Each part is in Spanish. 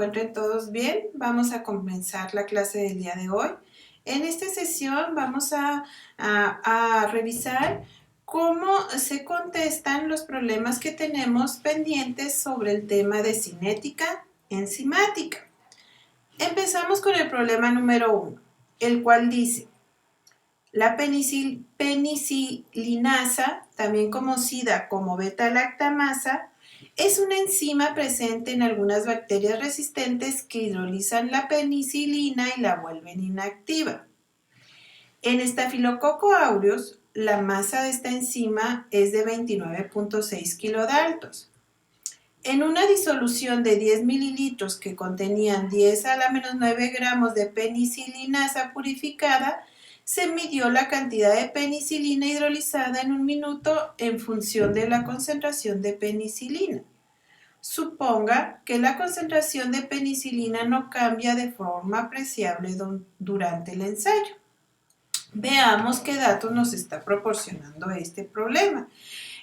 encuentren todos bien. Vamos a comenzar la clase del día de hoy. En esta sesión vamos a revisar cómo se contestan los problemas que tenemos pendientes sobre el tema de cinética enzimática. Empezamos con el problema número 1, el cual dice: la penicilinasa, también conocida como beta-lactamasa, es una enzima presente en algunas bacterias resistentes que hidrolizan la penicilina y la vuelven inactiva. En Staphylococcus aureus, la masa de esta enzima es de 29.6 kilodaltons. En una disolución de 10 mililitros que contenían 10 a la menos 9 gramos de penicilinasa purificada, se midió la cantidad de penicilina hidrolizada en un minuto en función de la concentración de penicilina. Suponga que la concentración de penicilina no cambia de forma apreciable durante el ensayo. Veamos qué datos nos está proporcionando este problema.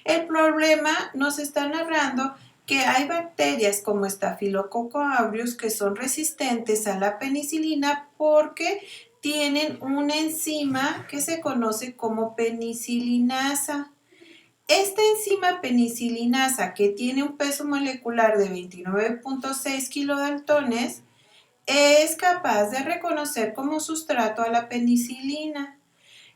El problema nos está narrando que hay bacterias como Staphylococcus aureus que son resistentes a la penicilina porque tienen una enzima que se conoce como penicilinasa. Esta enzima penicilinasa, que tiene un peso molecular de 29.6 kilodaltones, es capaz de reconocer como sustrato a la penicilina.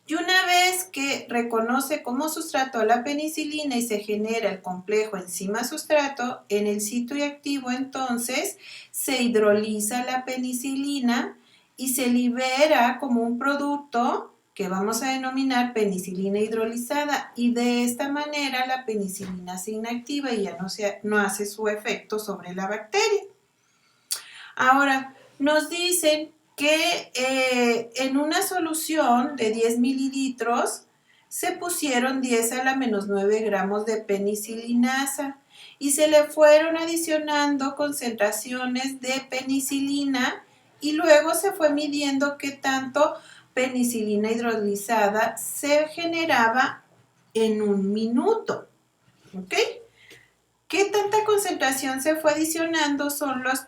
Y una vez que reconoce como sustrato a la penicilina y se genera el complejo enzima-sustrato, en el sitio activo entonces se hidroliza la penicilina y se libera como un producto que vamos a denominar penicilina hidrolizada, y de esta manera la penicilina se inactiva y ya no hace su efecto sobre la bacteria. Ahora, nos dicen que en una solución de 10 mililitros se pusieron 10 a la menos 9 gramos de penicilinasa y se le fueron adicionando concentraciones de penicilina y luego se fue midiendo qué tanto penicilina hidrolizada se generaba en un minuto. ¿Ok? ¿Qué tanta concentración se fue adicionando? Son los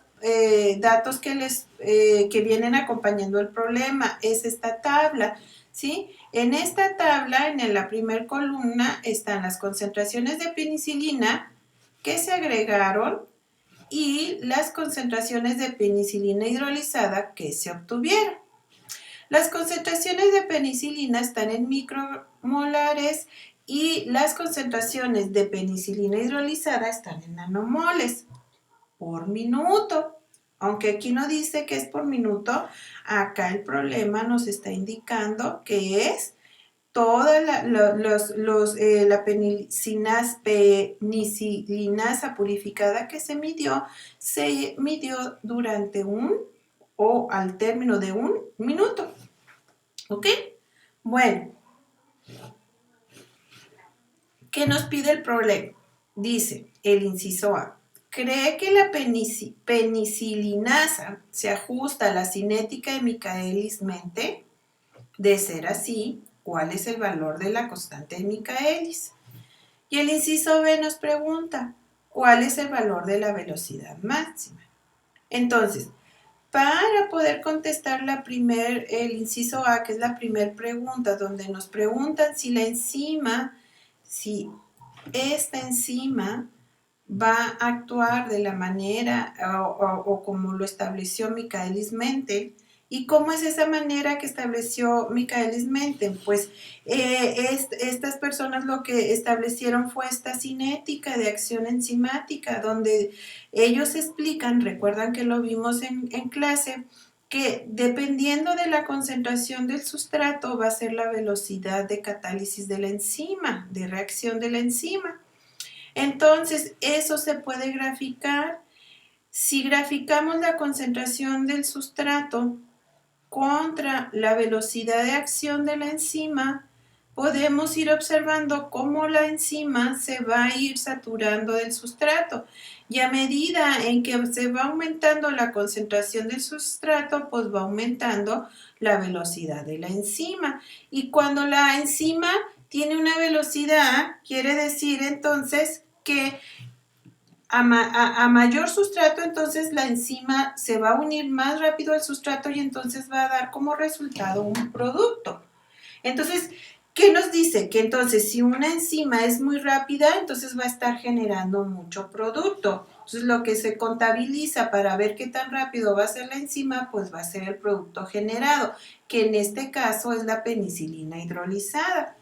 datos que vienen acompañando el problema. Es esta tabla, ¿sí? En esta tabla, en la primera columna, están las concentraciones de penicilina que se agregaron y las concentraciones de penicilina hidrolizada que se obtuvieron. Las concentraciones de penicilina están en micromolares y las concentraciones de penicilina hidrolizada están en nanomoles por minuto. Aunque aquí no dice que es por minuto, acá el problema nos está indicando que es toda la penicilinasa purificada que se midió durante o al término de un minuto. ¿Ok? Bueno, ¿qué nos pide el problema? Dice el inciso A: ¿cree que la penicilinasa se ajusta a la cinética de Michaelis-Mente? De ser así, ¿cuál es el valor de la constante de Michaelis? Y el inciso B nos pregunta: ¿cuál es el valor de la velocidad máxima? Entonces, para poder contestar el inciso A, que es la primera pregunta, donde nos preguntan si esta enzima va a actuar de la manera o como lo estableció Michaelis-Mente. ¿Y cómo es esa manera que estableció Michaelis-Mente? Pues estas personas lo que establecieron fue esta cinética de acción enzimática, donde ellos explican, recuerdan que lo vimos en clase, que dependiendo de la concentración del sustrato va a ser la velocidad de catálisis de la enzima, de reacción de la enzima. Entonces, eso se puede graficar. Si graficamos la concentración del sustrato contra la velocidad de acción de la enzima, podemos ir observando cómo la enzima se va a ir saturando del sustrato. Y a medida en que se va aumentando la concentración del sustrato, pues va aumentando la velocidad de la enzima. Y cuando la enzima tiene una velocidad, quiere decir entonces que a mayor sustrato, entonces la enzima se va a unir más rápido al sustrato y entonces va a dar como resultado un producto. Entonces, ¿qué nos dice? Que entonces si una enzima es muy rápida, entonces va a estar generando mucho producto. Entonces, lo que se contabiliza para ver qué tan rápido va a ser la enzima, pues va a ser el producto generado, que en este caso es la penicilina hidrolizada.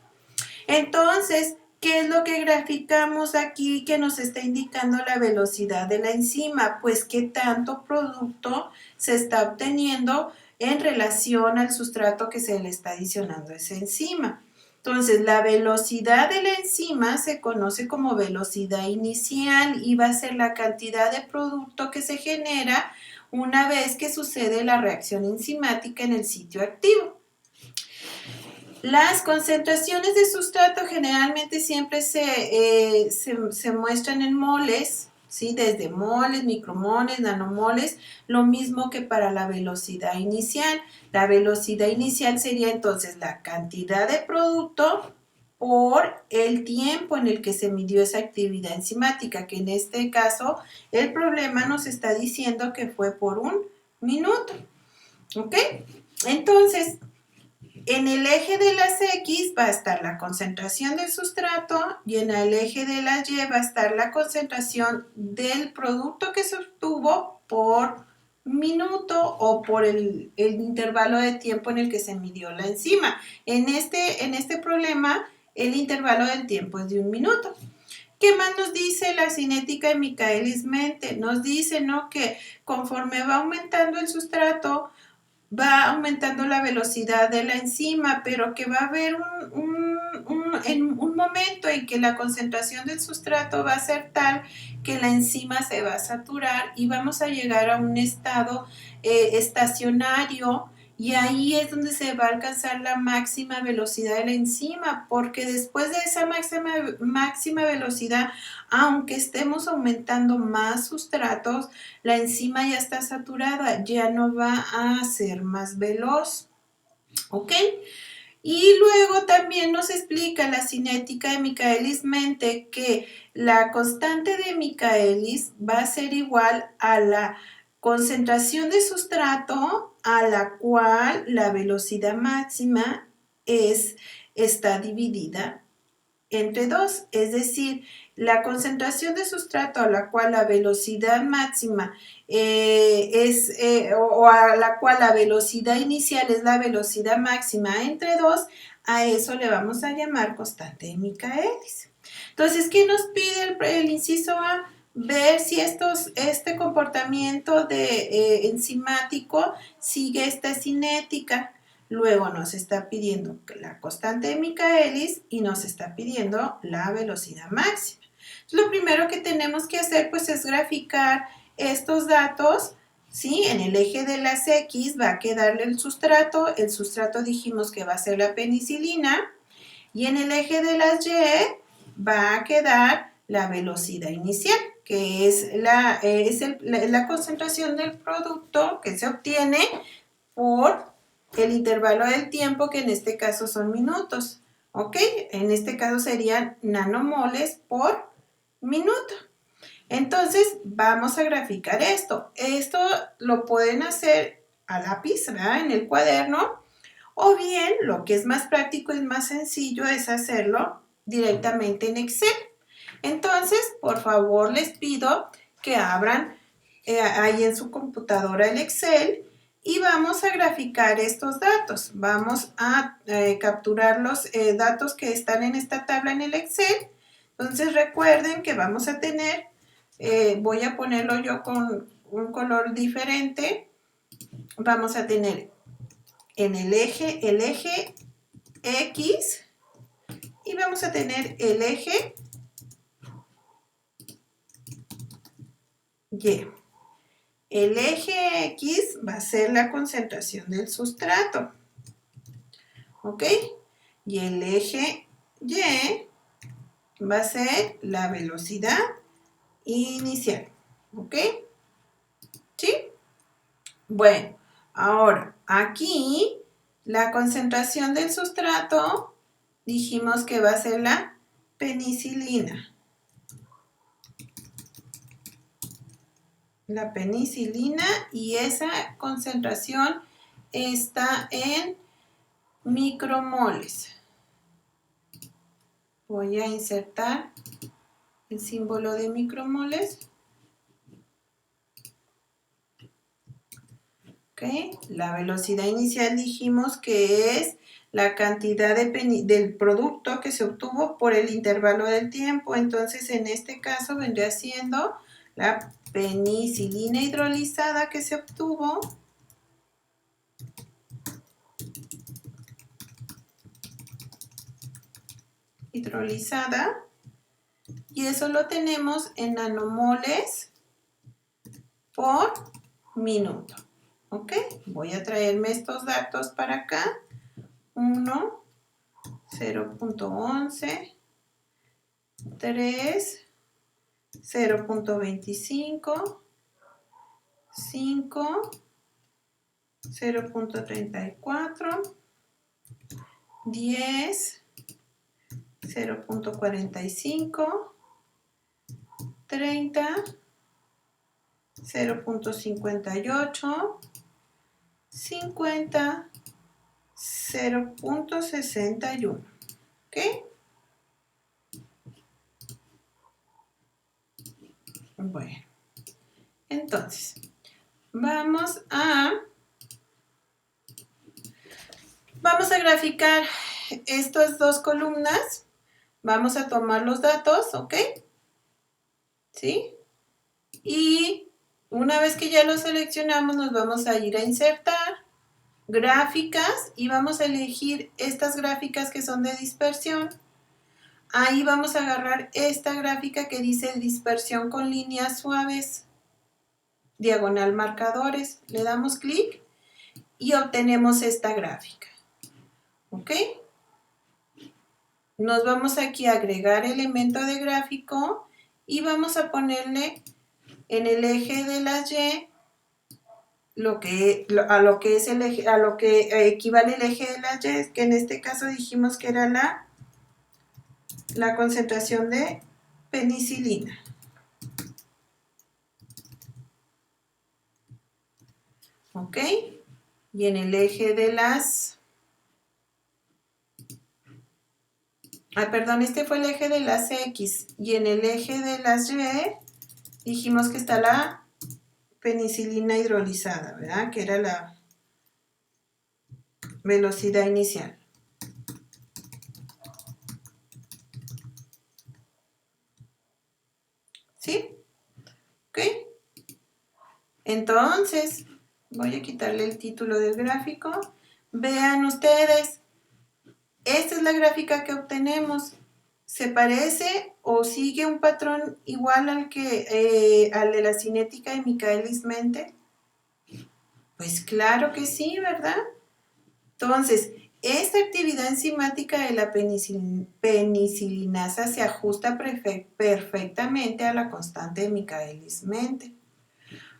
Entonces, ¿qué es lo que graficamos aquí que nos está indicando la velocidad de la enzima? Pues qué tanto producto se está obteniendo en relación al sustrato que se le está adicionando a esa enzima. Entonces, la velocidad de la enzima se conoce como velocidad inicial y va a ser la cantidad de producto que se genera una vez que sucede la reacción enzimática en el sitio activo. Las concentraciones de sustrato generalmente siempre se muestran en moles, ¿sí? Desde moles, micromoles, nanomoles, lo mismo que para la velocidad inicial. La velocidad inicial sería entonces la cantidad de producto por el tiempo en el que se midió esa actividad enzimática, que en este caso el problema nos está diciendo que fue por un minuto. ¿Ok? Entonces, en el eje de las X va a estar la concentración del sustrato y en el eje de las Y va a estar la concentración del producto que se obtuvo por minuto o por el intervalo de tiempo en el que se midió la enzima. En este problema, el intervalo del tiempo es de 1 minuto. ¿Qué más nos dice la cinética de Michaelis-Menten? Nos dice, ¿no?, que conforme va aumentando el sustrato, va aumentando la velocidad de la enzima, pero que va a haber un momento en que la concentración del sustrato va a ser tal que la enzima se va a saturar y vamos a llegar a un estado estacionario, y ahí es donde se va a alcanzar la máxima velocidad de la enzima, porque después de esa máxima velocidad, aunque estemos aumentando más sustratos, la enzima ya está saturada, ya no va a ser más veloz. ¿Ok? Y luego también nos explica la cinética de Michaelis-Menten que la constante de Michaelis va a ser igual a la concentración de sustrato a la cual la velocidad máxima está dividida entre 2, es decir, la concentración de sustrato a la cual la velocidad máxima o a la cual la velocidad inicial es la velocidad máxima entre 2, a eso le vamos a llamar constante de Michaelis. Entonces, ¿qué nos pide el inciso A? Ver si este comportamiento enzimático sigue esta cinética. Luego nos está pidiendo la constante de Michaelis y nos está pidiendo la velocidad máxima. Lo primero que tenemos que hacer, pues, es graficar estos datos, ¿sí? En el eje de las X va a quedarle el sustrato dijimos que va a ser la penicilina, y en el eje de las Y va a quedar la velocidad inicial, que es la concentración del producto que se obtiene por el intervalo del tiempo, que en este caso son minutos, ¿ok? En este caso serían nanomoles por minuto. Entonces, vamos a graficar esto. Esto lo pueden hacer a lápiz, ¿verdad?, en el cuaderno, o bien, lo que es más práctico y más sencillo es hacerlo directamente en Excel. Entonces, por favor, les pido que abran ahí en su computadora el Excel y vamos a graficar estos datos. Vamos a capturar los datos que están en esta tabla en el Excel. Entonces, recuerden que vamos a tener, voy a ponerlo yo con un color diferente. Vamos a tener en el eje X y vamos a tener el eje Y. El eje X va a ser la concentración del sustrato, ¿ok? Y el eje Y va a ser la velocidad inicial, ¿ok? ¿Sí? Bueno, ahora aquí la concentración del sustrato dijimos que va a ser la penicilina. la penicilina y esa concentración está en micromoles. Voy a insertar el símbolo de micromoles. ¿Okay? La velocidad inicial dijimos que es la cantidad del producto que se obtuvo por el intervalo del tiempo. Entonces, en este caso vendría siendo la penicilina hidrolizada que se obtuvo y eso lo tenemos en nanomoles por minuto. ¿Ok? Voy a traerme estos datos para acá. 1, 0.11, 3, 0.25, 5, 0.34, 10, 0.45, 30, 0.58, 50, 0.61. ¿Ok? Bueno, entonces, vamos a graficar estas dos columnas. Vamos a tomar los datos, ¿ok? ¿Sí? Y una vez que ya los seleccionamos, nos vamos a ir a insertar gráficas y vamos a elegir estas gráficas que son de dispersión. Ahí vamos a agarrar esta gráfica que dice dispersión con líneas suaves, diagonal marcadores. Le damos clic y obtenemos esta gráfica. ¿Ok? Nos vamos aquí a agregar elemento de gráfico y vamos a ponerle en el eje de las Y a lo que equivale el eje de las Y, que en este caso dijimos que era la concentración de penicilina. ¿Ok? Y en el eje de las... este fue el eje de las X. Y en el eje de las Y dijimos que está la penicilina hidrolizada, ¿verdad? Que era la velocidad inicial. ¿Sí? ¿Ok? Entonces, voy a quitarle el título del gráfico. Vean ustedes, esta es la gráfica que obtenemos. ¿Se parece o sigue un patrón igual al de la cinética de Michaelis-Menten? Pues claro que sí, ¿verdad? Entonces, esta actividad enzimática de la penicilinasa se ajusta perfectamente a la constante de Michaelis-Menten.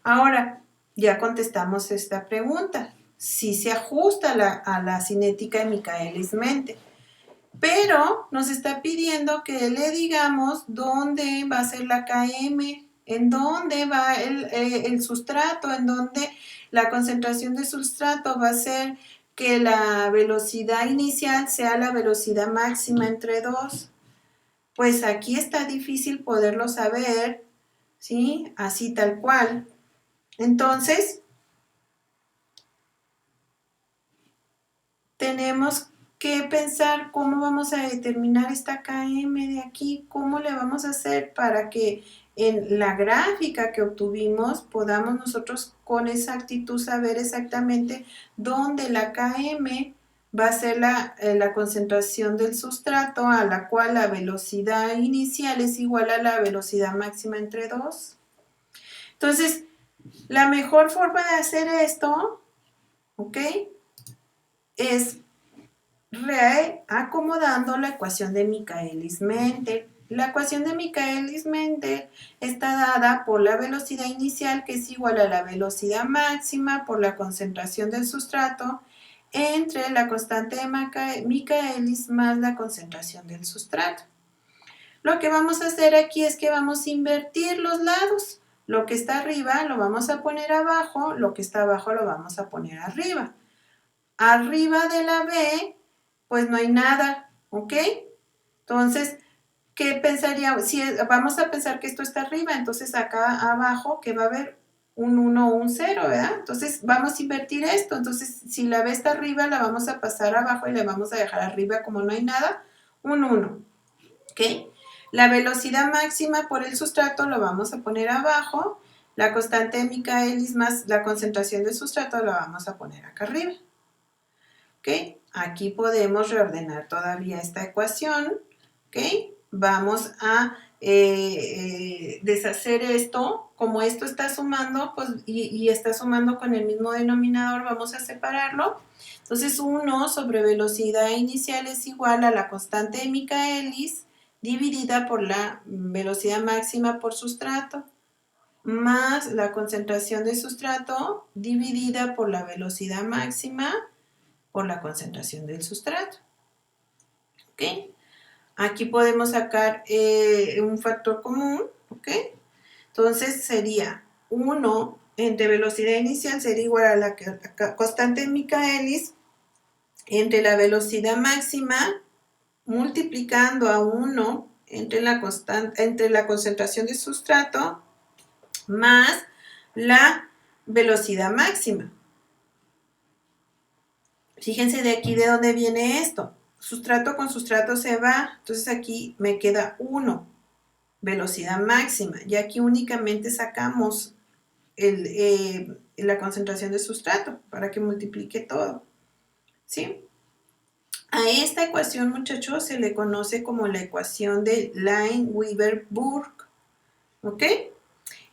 Ahora, ya contestamos esta pregunta. Sí se ajusta a la cinética de Michaelis-Menten, pero nos está pidiendo que le digamos dónde va a ser la Km, en dónde va el sustrato, en dónde la concentración de sustrato va a ser que la velocidad inicial sea la velocidad máxima entre 2. Pues aquí está difícil poderlo saber, ¿sí? Así tal cual. Entonces, tenemos que pensar cómo vamos a determinar esta Km de aquí, cómo le vamos a hacer para que en la gráfica que obtuvimos podamos nosotros con exactitud saber exactamente dónde la Km va a ser la concentración del sustrato a la cual la velocidad inicial es igual a la velocidad máxima entre 2. Entonces, la mejor forma de hacer esto, ¿ok?, es acomodando la ecuación de Michaelis-Menten. La ecuación de Michaelis-Menten está dada por la velocidad inicial, que es igual a la velocidad máxima por la concentración del sustrato entre la constante de Michaelis más la concentración del sustrato. Lo que vamos a hacer aquí es que vamos a invertir los lados. Lo que está arriba lo vamos a poner abajo, lo que está abajo lo vamos a poner arriba. Arriba de la B, pues no hay nada, ¿ok? Entonces, ¿qué pensaría? Si vamos a pensar que esto está arriba, entonces acá abajo, ¿qué va a haber? Un 1 o un 0, ¿verdad? Entonces vamos a invertir esto. Entonces, si la B está arriba, la vamos a pasar abajo y le vamos a dejar arriba, como no hay nada, un 1, ¿ok? La velocidad máxima por el sustrato lo vamos a poner abajo. La constante de Michaelis más la concentración del sustrato la vamos a poner acá arriba, ¿ok? Aquí podemos reordenar todavía esta ecuación, ¿ok? Vamos a deshacer esto. Como esto está sumando, pues, y está sumando con el mismo denominador, vamos a separarlo. Entonces, 1 sobre velocidad inicial es igual a la constante de Michaelis dividida por la velocidad máxima por sustrato, más la concentración de sustrato dividida por la velocidad máxima por la concentración del sustrato. ¿Ok? Aquí podemos sacar un factor común, ¿ok? Entonces sería 1 entre velocidad inicial sería igual a la constante de Michaelis entre la velocidad máxima multiplicando a 1 entre la concentración de sustrato más la velocidad máxima. Fíjense de aquí de dónde viene esto. Sustrato con sustrato se va, entonces aquí me queda 1, velocidad máxima. Y aquí únicamente sacamos la concentración de sustrato para que multiplique todo, ¿sí? A esta ecuación, muchachos, se le conoce como la ecuación de Lineweaver-Burke, ¿ok?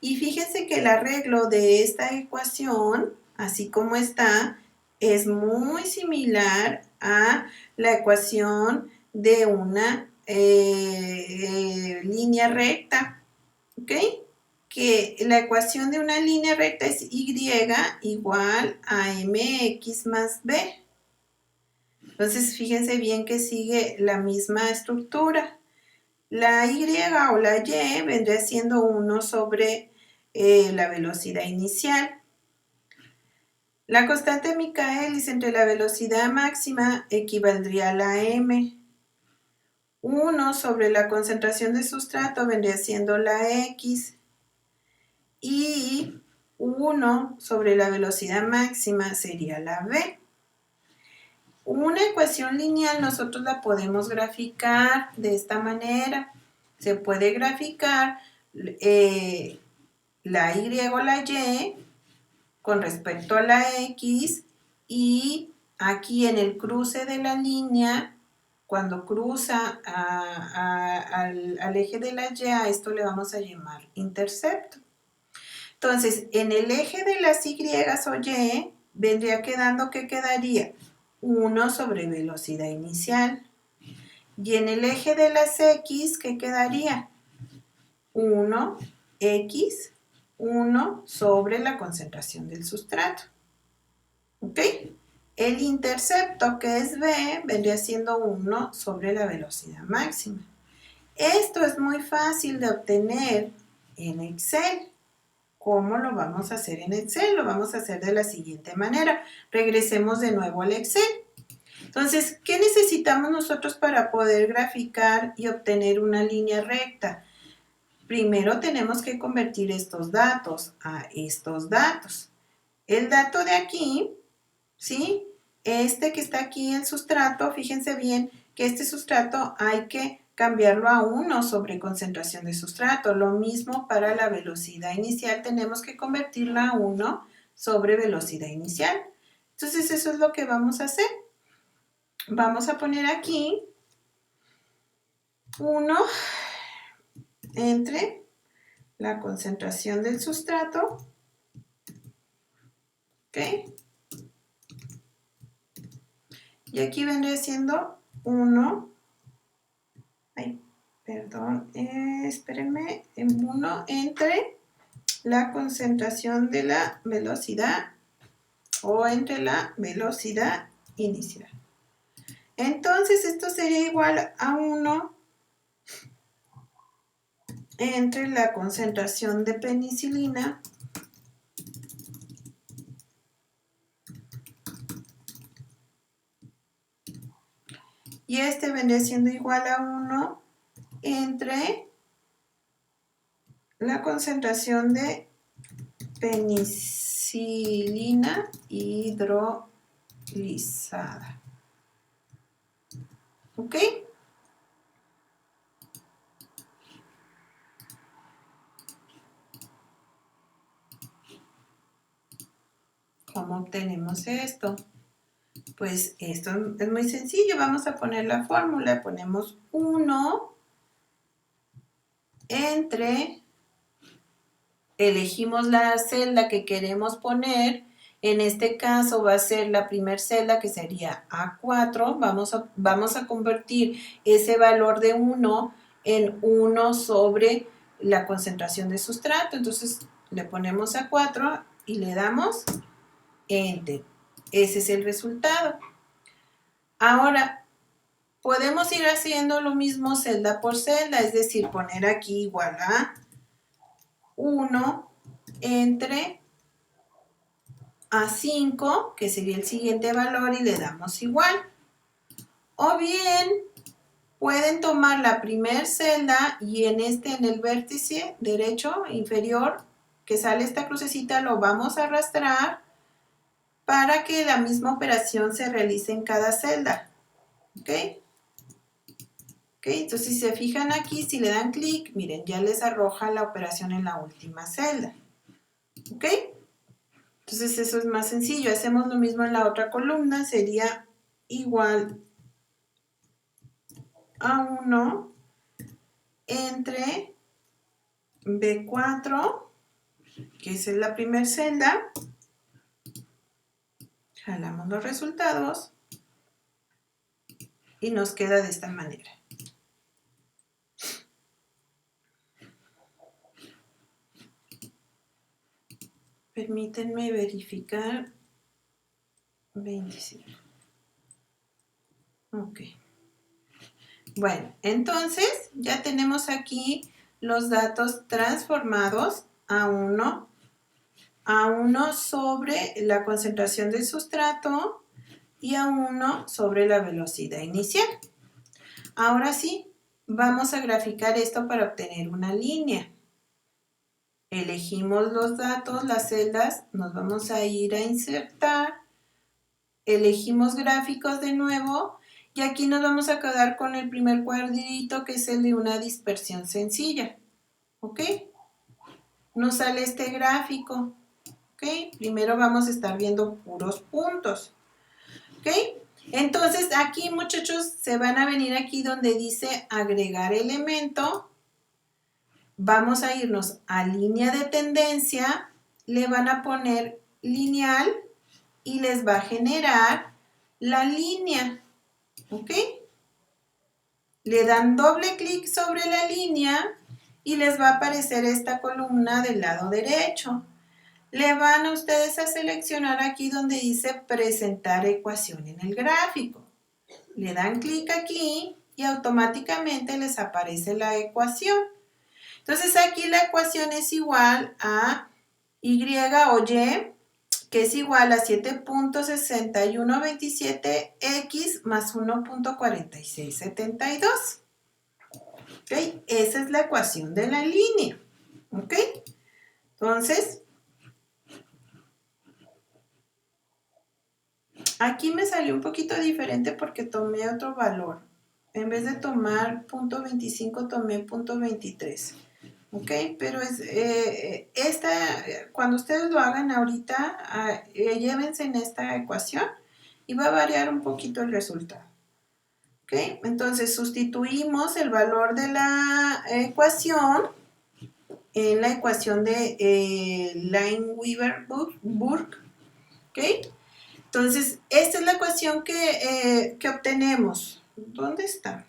Y fíjense que el arreglo de esta ecuación, así como está, es muy similar a la ecuación de una línea recta, ¿ok? Que la ecuación de una línea recta es y igual a mx más b. Entonces, fíjense bien que sigue la misma estructura. La y o la y vendría siendo 1 sobre la velocidad inicial. La constante de Michaelis entre la velocidad máxima equivaldría a la m. 1 sobre la concentración de sustrato vendría siendo la x. Y 1 sobre la velocidad máxima sería la v. Una ecuación lineal nosotros la podemos graficar de esta manera. Se puede graficar la y o la y con respecto a la x, y aquí en el cruce de la línea, cuando cruza al eje de la y, a esto le vamos a llamar intercepto. Entonces, en el eje de las y o y, vendría quedando, ¿qué quedaría? 1 sobre velocidad inicial. Y en el eje de las x, ¿qué quedaría? 1x, 1 sobre la concentración del sustrato. ¿Ok? El intercepto, que es b, vendría siendo 1 sobre la velocidad máxima. Esto es muy fácil de obtener en Excel. ¿Cómo lo vamos a hacer en Excel? Lo vamos a hacer de la siguiente manera. Regresemos de nuevo al Excel. Entonces, ¿qué necesitamos nosotros para poder graficar y obtener una línea recta? Primero tenemos que convertir estos datos a estos datos. El dato de aquí, ¿sí? Este que está aquí, el sustrato, fíjense bien que este sustrato hay que cambiarlo a 1 sobre concentración de sustrato. Lo mismo para la velocidad inicial, tenemos que convertirla a 1 sobre velocidad inicial. Entonces, eso es lo que vamos a hacer. Vamos a poner aquí 1 entre la concentración del sustrato, ¿ok? Y aquí vendría siendo 1, espérenme, 1 entre la concentración de la velocidad o entre la velocidad inicial. Entonces, esto sería igual a 1 entre la concentración de penicilina y este vendría siendo igual a 1 entre la concentración de penicilina hidrolizada. ¿Ok? ¿Cómo obtenemos esto? Pues esto es muy sencillo. Vamos a poner la fórmula. Ponemos 1 entre, elegimos la celda que queremos poner. En este caso va a ser la primera celda, que sería A4. Vamos a convertir ese valor de 1 en 1 sobre la concentración de sustrato. Entonces le ponemos A4 y le damos Enter. Ese es el resultado. Ahora, podemos ir haciendo lo mismo celda por celda, es decir, poner aquí igual a 1 entre A5, que sería el siguiente valor, y le damos igual. O bien, pueden tomar la primera celda y en el vértice derecho inferior, que sale esta crucecita, lo vamos a arrastrar para que la misma operación se realice en cada celda. ¿Ok? ¿Ok? Entonces, si se fijan aquí, si le dan clic, miren, ya les arroja la operación en la última celda. ¿Ok? Entonces, eso es más sencillo. Hacemos lo mismo en la otra columna. Sería igual a 1 entre B4, que es la primera celda. Jalamos los resultados y nos queda de esta manera. Permítanme verificar. 25. Ok. Bueno, entonces ya tenemos aquí los datos transformados a 1 sobre la concentración del sustrato y a 1 sobre la velocidad inicial. Ahora sí, vamos a graficar esto para obtener una línea. Elegimos los datos, las celdas, nos vamos a ir a insertar, elegimos gráficos de nuevo y aquí nos vamos a quedar con el primer cuadrito, que es el de una dispersión sencilla. ¿Ok? Nos sale este gráfico. ¿Ok? Primero vamos a estar viendo puros puntos. ¿Ok? Entonces aquí, muchachos, se van a venir aquí donde dice agregar elemento. Vamos a irnos a línea de tendencia, le van a poner lineal y les va a generar la línea. ¿Ok? Le dan doble clic sobre la línea y les va a aparecer esta columna del lado derecho. Le van a ustedes a seleccionar aquí donde dice presentar ecuación en el gráfico. Le dan clic aquí y automáticamente les aparece la ecuación. Entonces aquí la ecuación es igual a Y o Y, que es igual a 7.6127x más 1.4672. ¿Ok? Esa es la ecuación de la línea. ¿Ok? Entonces, aquí me salió un poquito diferente porque tomé otro valor. En vez de tomar .25, tomé .23. ¿Ok? Pero cuando ustedes lo hagan ahorita, llévense en esta ecuación y va a variar un poquito el resultado. ¿Ok? Entonces, sustituimos el valor de la ecuación en la ecuación de Lineweaver-Burke. ¿Ok? Entonces, esta es la ecuación que obtenemos. ¿Dónde está?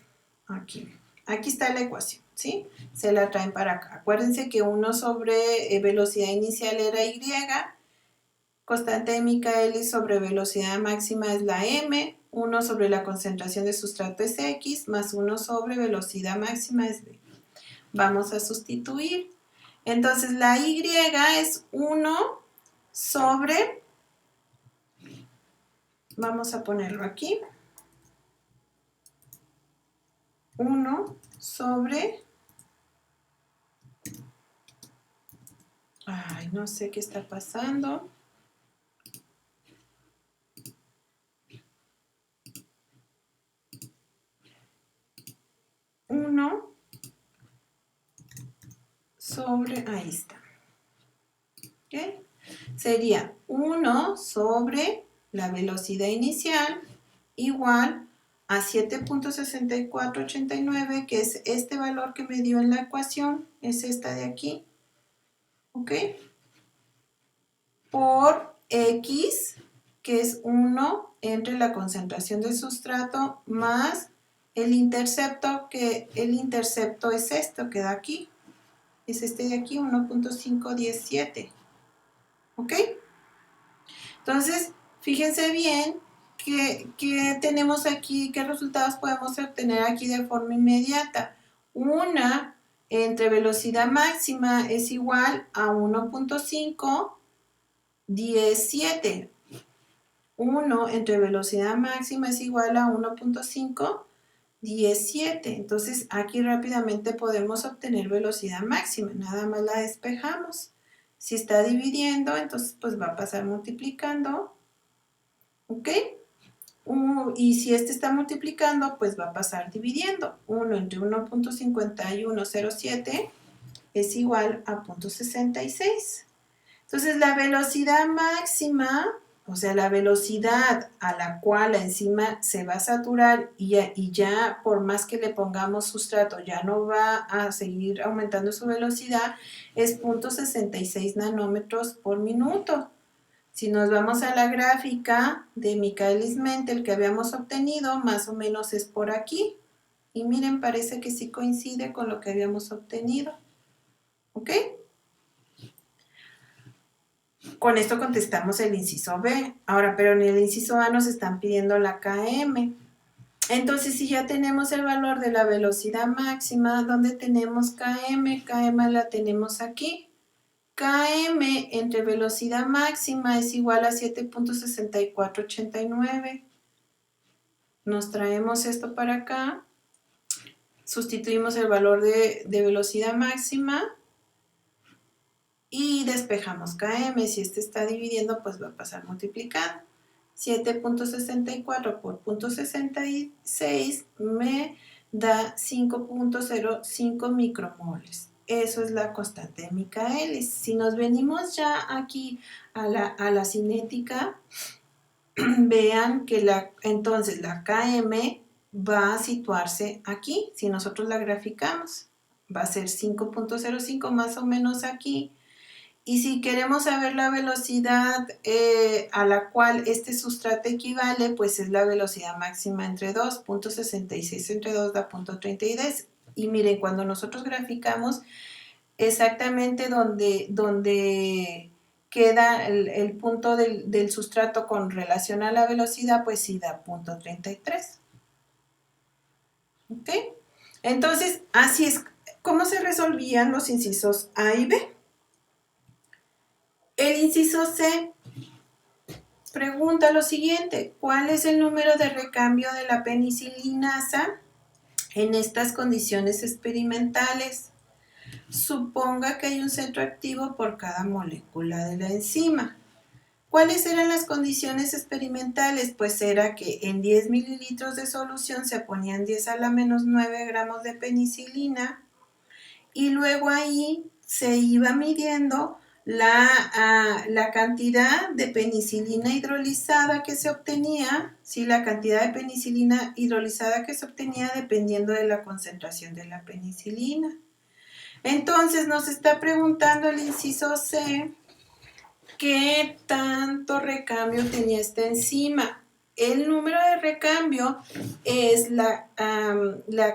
Aquí. Aquí está la ecuación, ¿sí? Se la traen para acá. Acuérdense que 1 sobre velocidad inicial era Y, constante de Michaelis sobre velocidad máxima es la M, 1 sobre la concentración de sustrato es X, más 1 sobre velocidad máxima es B. vamos a sustituir. Entonces la Y es 1 sobre, vamos a ponerlo aquí, 1 sobre, ay, no sé qué está pasando. Sobre, ahí está. ¿Okay? Sería 1 sobre la velocidad inicial igual a 7.6489, que es este valor que me dio en la ecuación, es esta de aquí, ¿ok? Por X, que es 1 entre la concentración del sustrato más el intercepto, que el intercepto es esto que da aquí, es este de aquí, 1.517, ¿ok? Entonces, fíjense bien que tenemos aquí, qué resultados podemos obtener aquí de forma inmediata. Una entre velocidad máxima es igual a 1.517. 1 entre velocidad máxima es igual a 1.517. Entonces, aquí rápidamente podemos obtener velocidad máxima. Nada más la despejamos. Si está dividiendo, entonces pues va a pasar multiplicando. ¿Ok? Y si este está multiplicando, pues va a pasar dividiendo. 1 entre 1.5107 es igual a 0.66. Entonces la velocidad máxima, o sea, la velocidad a la cual la enzima se va a saturar y ya por más que le pongamos sustrato ya no va a seguir aumentando su velocidad, es 0.66 nanómetros por minuto. Si nos vamos a la gráfica de Michaelis-Menten que habíamos obtenido, más o menos es por aquí. Y miren, parece que sí coincide con lo que habíamos obtenido. ¿Ok? Con esto contestamos el inciso B. Ahora, pero en el inciso A nos están pidiendo la KM. Entonces, si ya tenemos el valor de la velocidad máxima, ¿dónde tenemos KM? KM la tenemos aquí. KM entre velocidad máxima es igual a 7.6489. Nos traemos esto para acá, sustituimos el valor de velocidad máxima y despejamos KM. Si este está dividiendo, pues va a pasar multiplicando. 7.64 por 0.66 me da 5.05 micromoles. Eso es la constante de Michaelis. Si nos venimos ya aquí a la cinética, vean que entonces la KM va a situarse aquí. Si nosotros la graficamos, va a ser 5.05 más o menos aquí. Y si queremos saber la velocidad a la cual este sustrato equivale, pues es la velocidad máxima entre 2, 0.66 entre 2 da 0.32. Y miren, cuando nosotros graficamos, exactamente donde queda el punto del sustrato con relación a la velocidad, pues sí da 0.33. ¿Ok? Entonces, así es como se resolvían los incisos A y B. El inciso C pregunta lo siguiente: ¿cuál es el número de recambio de la penicilinasa en estas condiciones experimentales? Suponga que hay un centro activo por cada molécula de la enzima. ¿Cuáles eran las condiciones experimentales? Pues era que en 10 mililitros de solución se ponían 10 a la menos 9 gramos de penicilina y luego ahí se iba midiendo la cantidad de penicilina hidrolizada que se obtenía, ¿sí? La cantidad de penicilina hidrolizada que se obtenía dependiendo de la concentración de la penicilina. Entonces nos está preguntando el inciso C, ¿qué tanto recambio tenía esta enzima? El número de recambio es la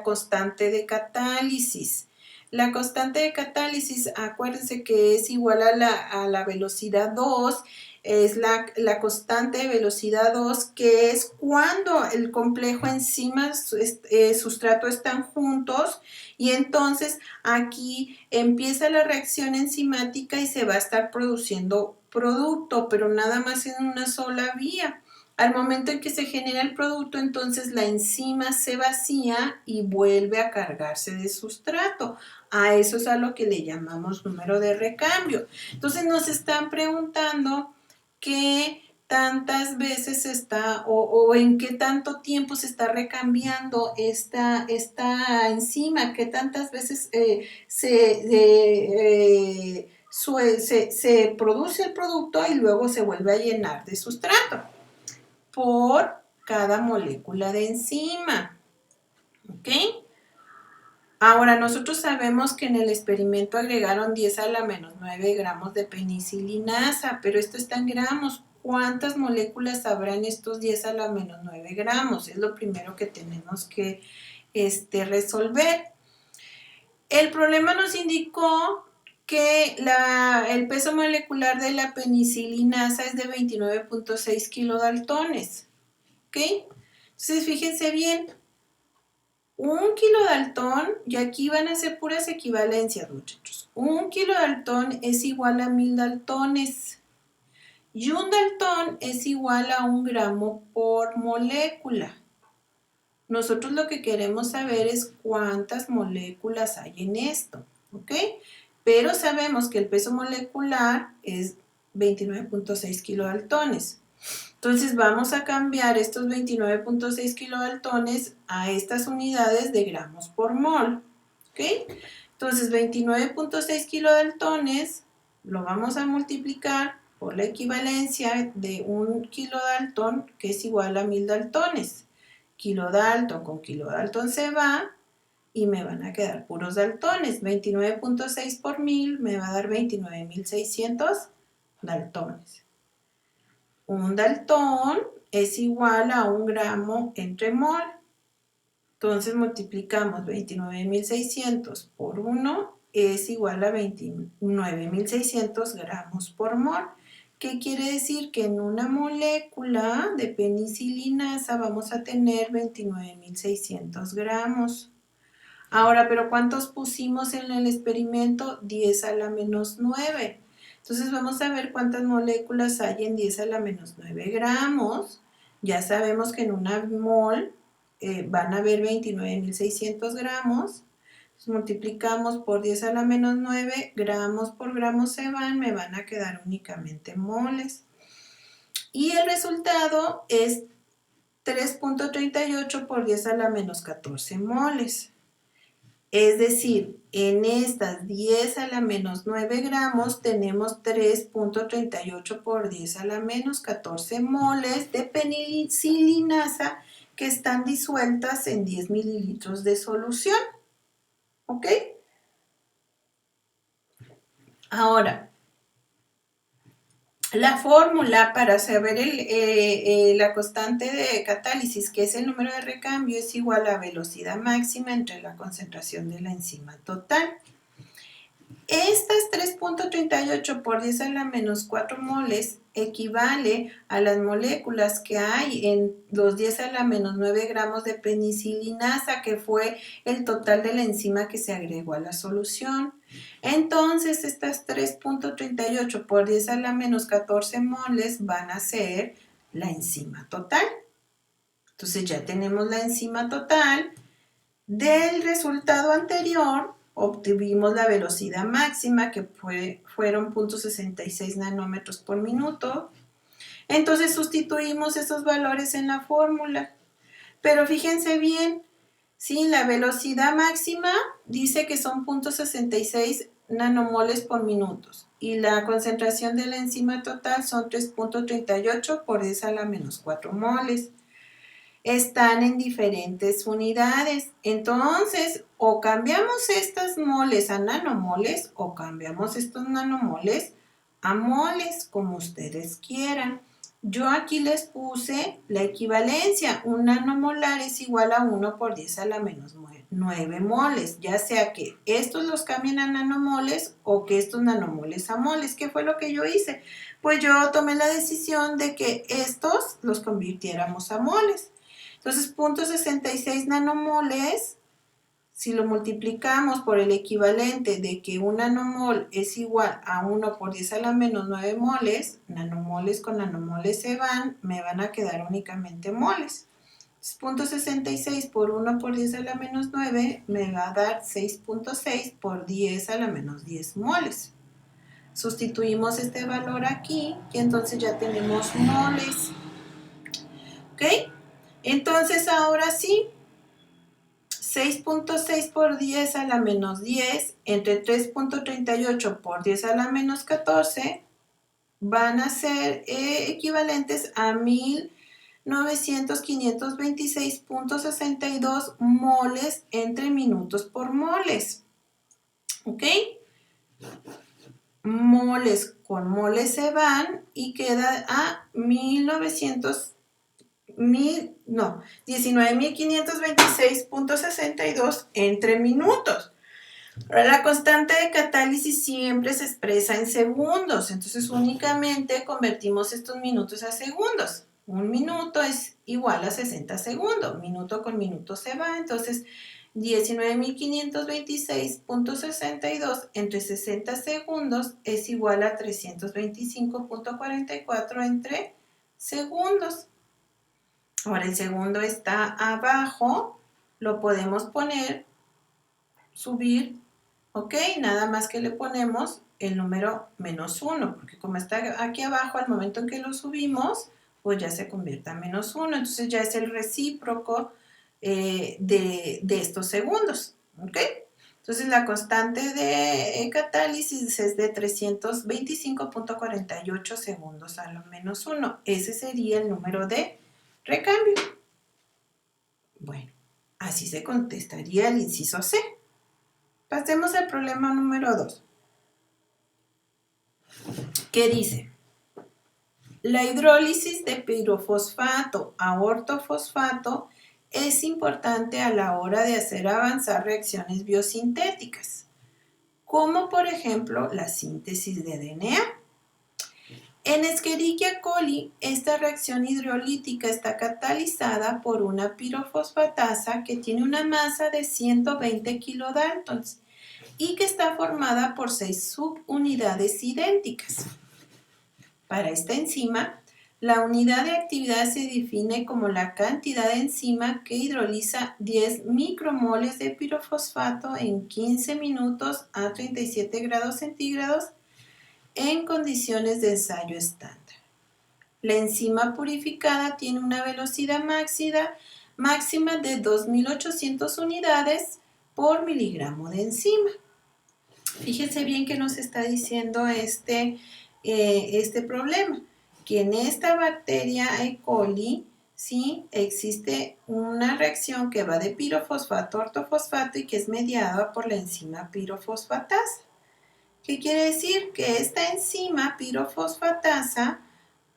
constante de catálisis. La constante de catálisis, acuérdense que es igual a la velocidad 2 es la constante de velocidad 2, que es cuando el complejo enzima sustrato están juntos, y entonces aquí empieza la reacción enzimática y se va a estar produciendo producto, pero nada más en una sola vía. Al momento en que se genera el producto, entonces la enzima se vacía y vuelve a cargarse de sustrato. A eso es a lo que le llamamos número de recambio. Entonces nos están preguntando qué tantas veces está o en qué tanto tiempo se está recambiando esta enzima, qué tantas veces se produce el producto y luego se vuelve a llenar de sustrato por cada molécula de enzima. ¿Ok? Ahora, nosotros sabemos que en el experimento agregaron 10 a la menos 9 gramos de penicilinasa, pero esto está en gramos. ¿Cuántas moléculas habrá en estos 10 a la menos 9 gramos? Es lo primero que tenemos que resolver. El problema nos indicó que el peso molecular de la penicilinasa es de 29.6 kilodaltones. ¿Ok? Entonces, fíjense bien. Un kilodaltón, y aquí van a ser puras equivalencias, muchachos. Un kilodaltón es igual a 1000 daltones. Y un daltón es igual a 1 gramo por molécula. Nosotros lo que queremos saber es cuántas moléculas hay en esto, ¿ok? Pero sabemos que el peso molecular es 29.6 kilodaltones. Entonces vamos a cambiar estos 29.6 kilodaltones a estas unidades de gramos por mol. ¿Ok? Entonces 29.6 kilodaltones lo vamos a multiplicar por la equivalencia de un kilodaltón, que es igual a 1000 daltones. Kilodalton con kilodalton se va y me van a quedar puros daltones. 29.6 por 1000 me va a dar 29.600 daltones. Un daltón es igual a 1 gramo entre mol. Entonces multiplicamos 29.600 por 1 es igual a 29.600 gramos por mol. ¿Qué quiere decir? Que en una molécula de penicilinasa vamos a tener 29.600 gramos. Ahora, ¿pero cuántos pusimos en el experimento? 10 a la menos 9. Entonces vamos a ver cuántas moléculas hay en 10 a la menos 9 gramos. Ya sabemos que en una mol van a haber 29.600 gramos. Entonces multiplicamos por 10 a la menos 9, gramos por gramos se van, me van a quedar únicamente moles. Y el resultado es 3.38 por 10 a la menos 14 moles. Es decir, en estas 10 a la menos 9 gramos tenemos 3.38 por 10 a la menos 14 moles de penicilinasa que están disueltas en 10 mililitros de solución. ¿Ok? Ahora, la fórmula para saber la constante de catálisis, que es el número de recambio, es igual a velocidad máxima entre la concentración de la enzima total. Estas 3.38 por 10 a la menos 4 moles equivale a las moléculas que hay en los 10 a la menos 9 gramos de penicilinasa, que fue el total de la enzima que se agregó a la solución. Entonces, estas 3.38 por 10 a la menos 14 moles van a ser la enzima total. Entonces, ya tenemos la enzima total. Del resultado anterior, obtuvimos la velocidad máxima, que fueron 0.66 nanómetros por minuto. Entonces sustituimos esos valores en la fórmula. Pero fíjense bien, ¿sí? La velocidad máxima dice que son 0.66 nanomoles por minuto. Y la concentración de la enzima total son 3.38 por 10 a la menos 4 moles. Están en diferentes unidades. Entonces, o cambiamos estas moles a nanomoles o cambiamos estos nanomoles a moles, como ustedes quieran. Yo aquí les puse la equivalencia. Un nanomolar es igual a 1 por 10 a la menos 9 moles. Ya sea que estos los cambien a nanomoles o que estos nanomoles a moles. ¿Qué fue lo que yo hice? pues yo tomé la decisión de que estos los convirtiéramos a moles. Entonces, 0.66 nanomoles, si lo multiplicamos por el equivalente de que un nanomol es igual a 1 por 10 a la menos 9 moles, nanomoles con nanomoles se van, me van a quedar únicamente moles. 0.66 por 1 por 10 a la menos 9 me va a dar 6.6 por 10 a la menos 10 moles. Sustituimos este valor aquí y entonces ya tenemos moles. ¿Ok? Entonces ahora sí, 6.6 por 10 a la menos 10 entre 3.38 por 10 a la menos 14 van a ser equivalentes a 1900.526.62 moles entre minutos por moles. ¿Ok? Moles con moles se van y queda a 19.526.62 entre minutos. Ahora, la constante de catálisis siempre se expresa en segundos, entonces únicamente convertimos estos minutos a segundos. Un minuto es igual a 60 segundos, minuto con minuto se va, entonces 19.526.62 entre 60 segundos es igual a 325.44 entre segundos. Ahora el segundo está abajo, lo podemos poner, subir, ok, nada más que le ponemos el número menos 1, porque como está aquí abajo, al momento en que lo subimos, pues ya se convierte a menos 1, entonces ya es el recíproco de estos segundos, ok. Entonces la constante de catálisis es de 325.48 segundos a lo menos 1. Ese sería el número de recambio. Bueno, así se contestaría el inciso C. Pasemos al problema número 2. ¿Qué dice? La hidrólisis de pirofosfato a ortofosfato es importante a la hora de hacer avanzar reacciones biosintéticas, como por ejemplo la síntesis de DNA. En Escherichia coli, esta reacción hidrolítica está catalizada por una pirofosfatasa que tiene una masa de 120 kilodaltons y que está formada por 6 subunidades idénticas. Para esta enzima, la unidad de actividad se define como la cantidad de enzima que hidroliza 10 micromoles de pirofosfato en 15 minutos a 37 grados centígrados en condiciones de ensayo estándar. La enzima purificada tiene una velocidad máxima de 2.800 unidades por miligramo de enzima. Fíjense bien que nos está diciendo este problema, que en esta bacteria E. coli, ¿sí? Existe una reacción que va de pirofosfato a ortofosfato y que es mediada por la enzima pirofosfatasa. ¿Qué quiere decir? Que esta enzima pirofosfatasa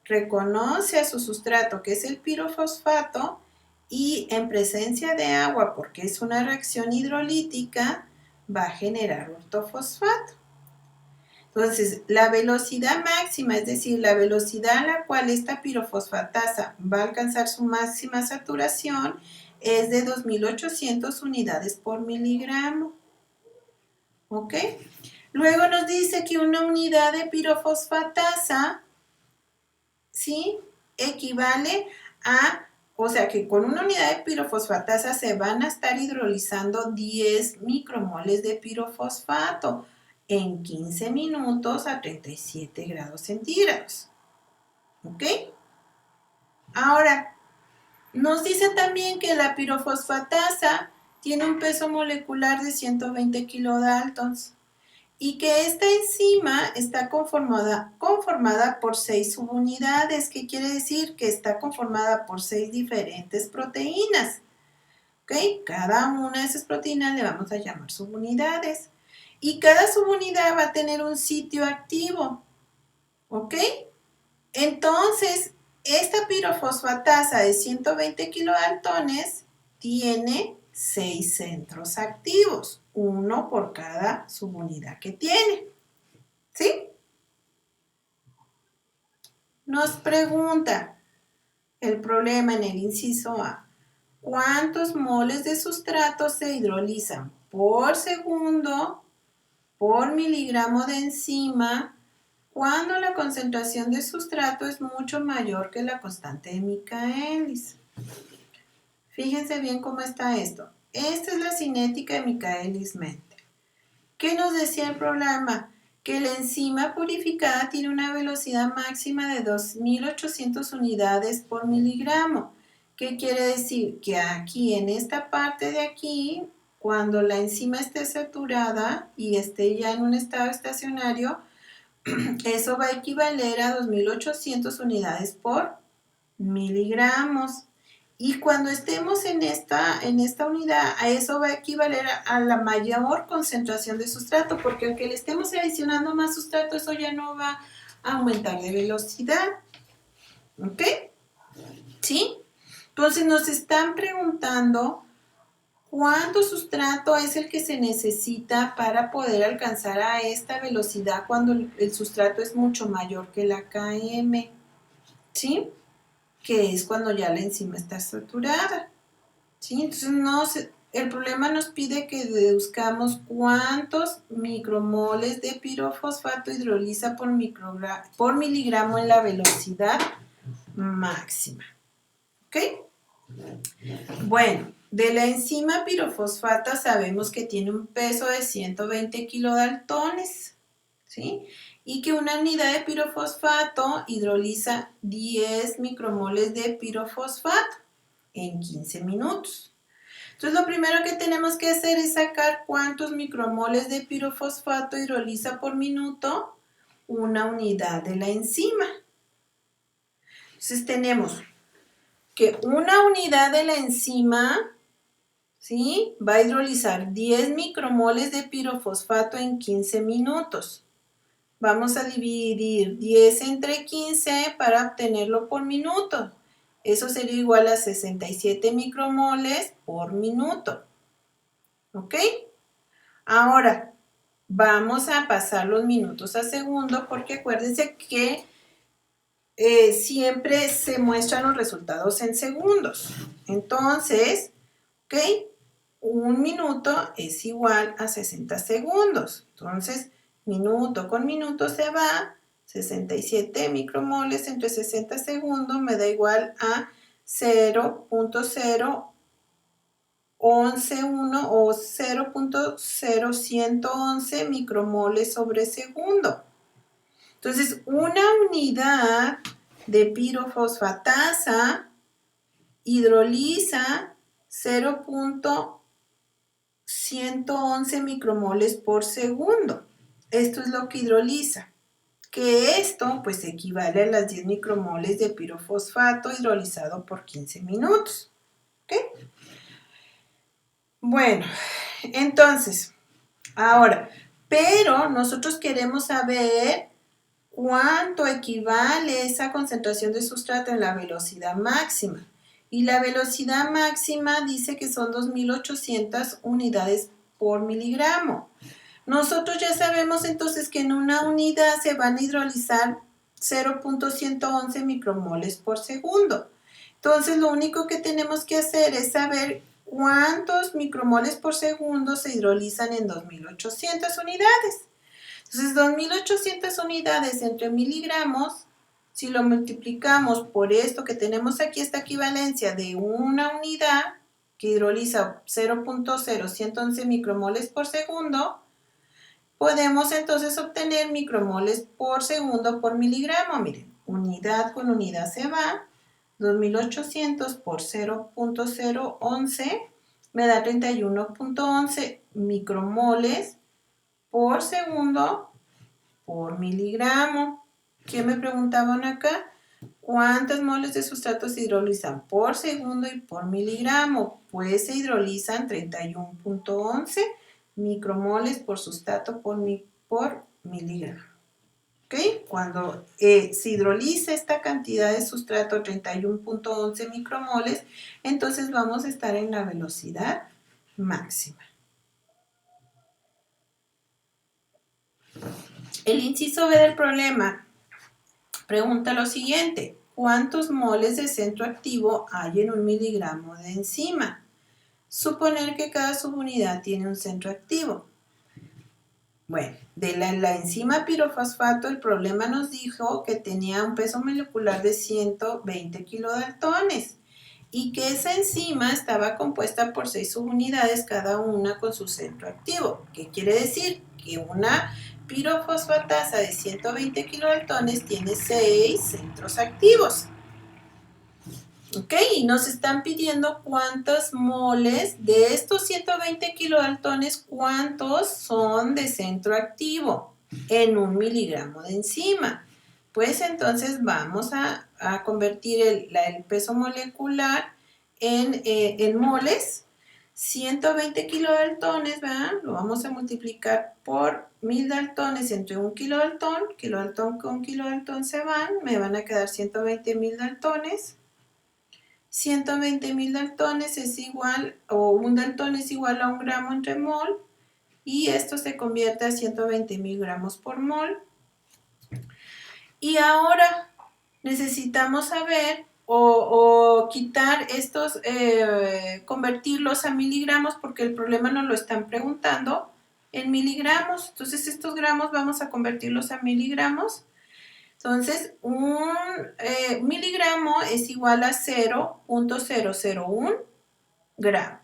reconoce a su sustrato, que es el pirofosfato, y en presencia de agua, porque es una reacción hidrolítica, va a generar ortofosfato. Entonces, la velocidad máxima, es decir, la velocidad a la cual esta pirofosfatasa va a alcanzar su máxima saturación, es de 2.800 unidades por miligramo. ¿Ok? Luego nos dice que una unidad de pirofosfatasa, ¿sí?, equivale a, o sea que con una unidad de pirofosfatasa se van a estar hidrolizando 10 micromoles de pirofosfato en 15 minutos a 37 grados centígrados. ¿Ok? Ahora, nos dice también que la pirofosfatasa tiene un peso molecular de 120 kilodaltons y que esta enzima está conformada por 6 subunidades, que quiere decir que está conformada por 6 diferentes proteínas. ¿Ok? Cada una de esas proteínas le vamos a llamar subunidades. Y cada subunidad va a tener un sitio activo. ¿Ok? Entonces, esta pirofosfatasa de 120 kilodaltones tiene 6 centros activos, uno por cada subunidad que tiene. ¿Sí? Nos pregunta el problema en el inciso A. ¿Cuántos moles de sustrato se hidrolizan por segundo por miligramo de enzima cuando la concentración de sustrato es mucho mayor que la constante de Michaelis? Fíjense bien cómo está esto. Esta es la cinética de Michaelis-Menten. ¿Qué nos decía el problema? Que la enzima purificada tiene una velocidad máxima de 2800 unidades por miligramo. ¿Qué quiere decir? Que aquí, en esta parte de aquí, cuando la enzima esté saturada y esté ya en un estado estacionario, eso va a equivaler a 2800 unidades por miligramos. Y cuando estemos en esta unidad, a eso va a equivaler a la mayor concentración de sustrato, porque aunque le estemos adicionando más sustrato, eso ya no va a aumentar de velocidad. ¿Ok? ¿Sí? Entonces nos están preguntando cuánto sustrato es el que se necesita para poder alcanzar a esta velocidad cuando el sustrato es mucho mayor que la Km. ¿Sí? Que es cuando ya la enzima está saturada. ¿Sí? Entonces el problema nos pide que deduzcamos cuántos micromoles de pirofosfato hidroliza por miligramo en la velocidad máxima. ¿Ok? Bueno, de la enzima pirofosfata sabemos que tiene un peso de 120 kilodaltones, ¿sí? Y que una unidad de pirofosfato hidroliza 10 micromoles de pirofosfato en 15 minutos. Entonces, lo primero que tenemos que hacer es sacar cuántos micromoles de pirofosfato hidroliza por minuto una unidad de la enzima. Entonces, tenemos que una unidad de la enzima, ¿sí?, va a hidrolizar 10 micromoles de pirofosfato en 15 minutos. Vamos a dividir 10 entre 15 para obtenerlo por minuto. Eso sería igual a 67 micromoles por minuto. ¿Ok? Ahora, vamos a pasar los minutos a segundo porque acuérdense que siempre se muestran los resultados en segundos. Entonces, ¿ok? Un minuto es igual a 60 segundos. Entonces, minuto con minuto se va. 67 micromoles entre 60 segundos me da igual a 0.0111 o 0.0111 micromoles sobre segundo. Entonces, una unidad de pirofosfatasa hidroliza 0.111 micromoles por segundo. Esto es lo que hidroliza. Que esto pues equivale a las 10 micromoles de pirofosfato hidrolizado por 15 minutos. ¿Ok? Bueno, entonces, ahora, pero nosotros queremos saber cuánto equivale esa concentración de sustrato en la velocidad máxima. Y la velocidad máxima dice que son 2800 unidades por miligramo. Nosotros ya sabemos entonces que en una unidad se van a hidrolizar 0.111 micromoles por segundo. Entonces lo único que tenemos que hacer es saber cuántos micromoles por segundo se hidrolizan en 2800 unidades. Entonces 2800 unidades entre miligramos, si lo multiplicamos por esto que tenemos aquí, esta equivalencia de una unidad que hidroliza 0.0111 micromoles por segundo, podemos entonces obtener micromoles por segundo por miligramo. Miren, unidad con unidad se va. 2800 por 0.011 me da 31.11 micromoles por segundo por miligramo. ¿Qué me preguntaban acá? ¿Cuántos moles de sustrato se hidrolizan por segundo y por miligramo? Pues se hidrolizan 31.11 micromoles por sustrato por miligramo. ¿Ok? Cuando se hidroliza esta cantidad de sustrato, 31.11 micromoles, entonces vamos a estar en la velocidad máxima. El inciso B del problema Pregunta lo siguiente: ¿cuántos moles de centro activo hay en un miligramo de enzima? Suponer que cada subunidad tiene un centro activo. Bueno, de la enzima pirofosfato, el problema nos dijo que tenía un peso molecular de 120 kilodaltones y que esa enzima estaba compuesta por 6 subunidades, cada una con su centro activo. ¿Qué quiere decir? Que una pirofosfatasa de 120 kilodaltones tiene 6 centros activos. ¿Ok? Y nos están pidiendo cuántos moles de estos 120 kilodaltones, cuántos son de centro activo en un miligramo de enzima. Pues entonces vamos a convertir el peso molecular en moles. 120 kilodaltones, ¿verdad? Lo vamos a multiplicar por 1000 daltones entre un kilodaltón con kilodaltón se van, me van a quedar 120,000 daltones. 120,000 daltones es igual, o un daltón es igual a 1 gramo entre mol, y esto se convierte a 120,000 gramos por mol. Y ahora necesitamos saber o quitar estos, convertirlos a miligramos, porque el problema nos lo están preguntando en miligramos. Entonces estos gramos vamos a convertirlos a miligramos. Entonces, un miligramo es igual a 0.001 gramo.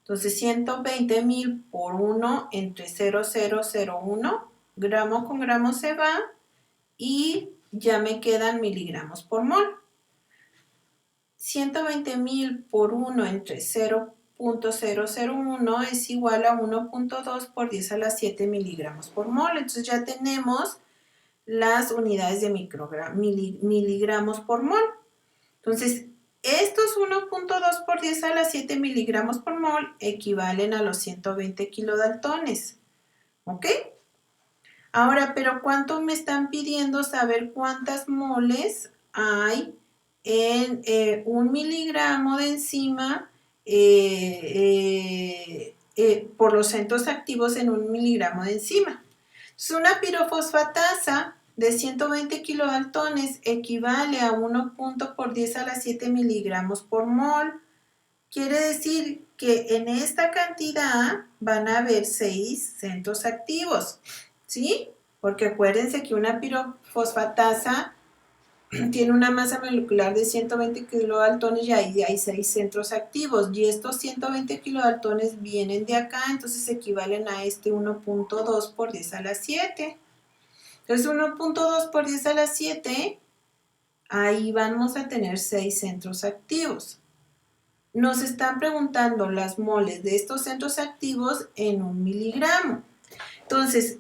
Entonces, 120,000 por 1 entre 0.001, gramo con gramo se va y ya me quedan miligramos por mol. 120,000 por 1 entre 0.001 es igual a 1.2 por 10 a la 7 miligramos por mol. Entonces ya tenemos las unidades de miligramos por mol. Entonces, estos 1.2 por 10 a la 7 miligramos por mol equivalen a los 120 kilodaltones. ¿Ok? Ahora, ¿pero cuánto me están pidiendo saber cuántas moles hay en un miligramo de enzima por los centros activos en un miligramo de enzima? Entonces, una pirofosfatasa de 120 kilodaltones equivale a 1 por 10 a la 7 miligramos por mol. Quiere decir que en esta cantidad van a haber 6 centros activos, ¿sí? Porque acuérdense que una pirofosfatasa tiene una masa molecular de 120 kilodaltones y ahí hay 6 centros activos. Y estos 120 kilodaltones vienen de acá, entonces equivalen a este 1.2 por 10 a la 7. Entonces 1.2 por 10 a la 7, ahí vamos a tener 6 centros activos. Nos están preguntando las moles de estos centros activos en un miligramo. Entonces,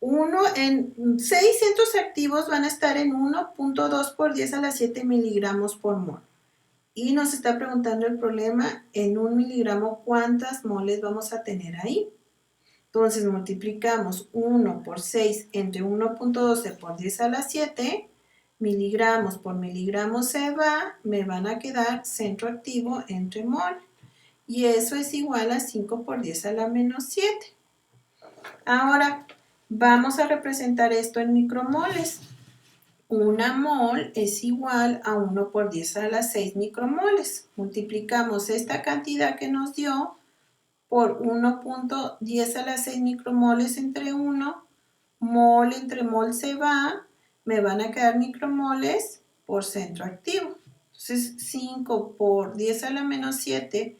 6 centros activos van a estar en 1.2 por 10 a la 7 miligramos por mol. Y nos está preguntando el problema, en un miligramo, ¿cuántas moles vamos a tener ahí? Entonces multiplicamos 1 por 6 entre 1.12 por 10 a la 7, miligramos por miligramo se va, me van a quedar centro activo entre mol. Y eso es igual a 5 por 10 a la menos 7. Ahora vamos a representar esto en micromoles. Una mol es igual a 1 por 10 a la 6 micromoles. Multiplicamos esta cantidad que nos dio por 1.10 a la 6 micromoles entre 1, mol entre mol se va, me van a quedar micromoles por centro activo. Entonces 5 por 10 a la menos 7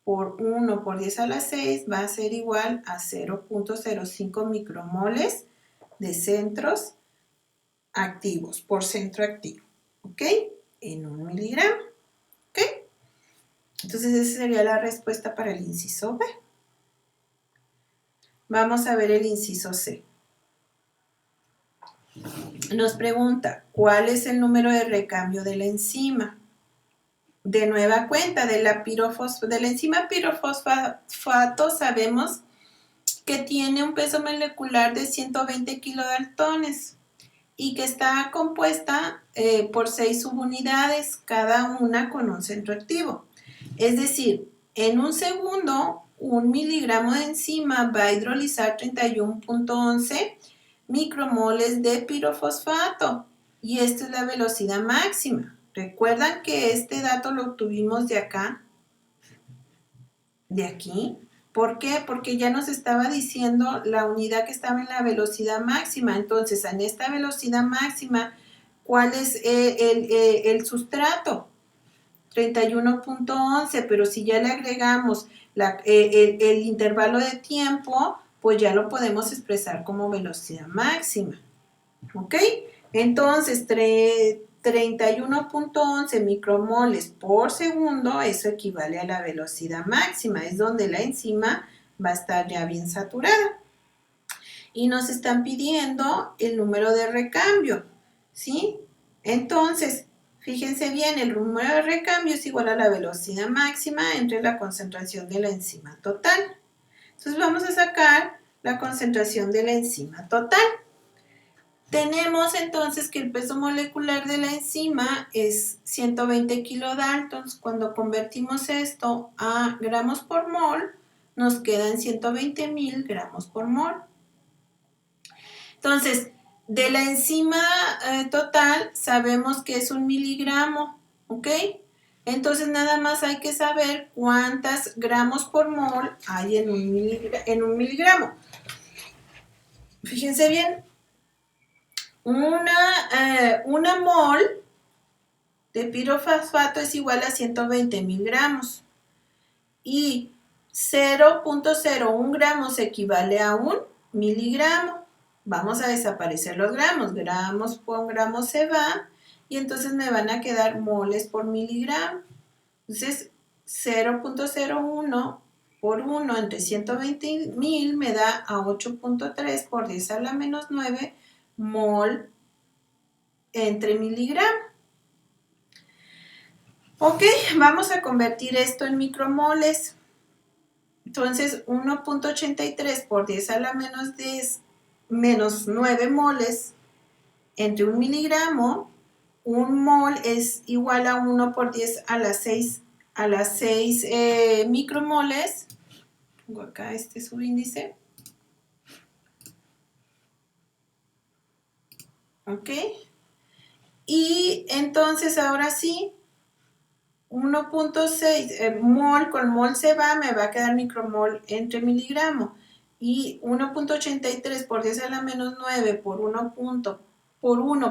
por 1 por 10 a la 6 va a ser igual a 0.05 micromoles de centros activos por centro activo, ¿ok? En un miligramo, ¿ok? Entonces esa sería la respuesta para el inciso B. Vamos a ver el inciso C. Nos pregunta, ¿cuál es el número de recambio de la enzima? De nueva cuenta, de la enzima pirofosfato sabemos que tiene un peso molecular de 120 kilodaltones y que está compuesta por 6 subunidades, cada una con un centro activo. Es decir, en un segundo, un miligramo de enzima va a hidrolizar 31.11 micromoles de pirofosfato y esta es la velocidad máxima. ¿Recuerdan que este dato lo obtuvimos de acá? De aquí. ¿Por qué? Porque ya nos estaba diciendo la unidad que estaba en la velocidad máxima. Entonces, en esta velocidad máxima, ¿cuál es el sustrato? 31.11, pero si ya le agregamos el intervalo de tiempo, pues ya lo podemos expresar como velocidad máxima. ¿Ok? Entonces, 31.11 micromoles por segundo, eso equivale a la velocidad máxima, es donde la enzima va a estar ya bien saturada. Y nos están pidiendo el número de recambio, ¿sí? Entonces, fíjense bien, el número de recambio es igual a la velocidad máxima entre la concentración de la enzima total. Entonces vamos a sacar la concentración de la enzima total. Tenemos entonces que el peso molecular de la enzima es 120 kilodaltons. Cuando convertimos esto a gramos por mol, nos quedan 120,000 gramos por mol. Entonces, de la enzima total sabemos que es 1 miligramo, ¿ok? Entonces nada más hay que saber cuántas gramos por mol hay en un miligramo. Fíjense bien, una mol de pirofosfato es igual a 120,000 gramos y 0.01 gramos equivale a 1 miligramo. Vamos a desaparecer los gramos, gramos por gramo se va y entonces me van a quedar moles por miligramo. Entonces 0.01 por 1 entre 120,000 me da a 8.3 por 10 a la menos 9 mol entre miligramo. Ok, vamos a convertir esto en micromoles. Entonces 1.83 por 10 a la menos 10 menos 9 moles entre 1 miligramo. Un mol es igual a 1 por 10 a las 6 micromoles. Pongo acá este subíndice. Ok. Y entonces ahora sí, 1.6 mol con mol se va, me va a quedar micromol entre miligramo. Y 1.83 por 10 a la menos 9 por 1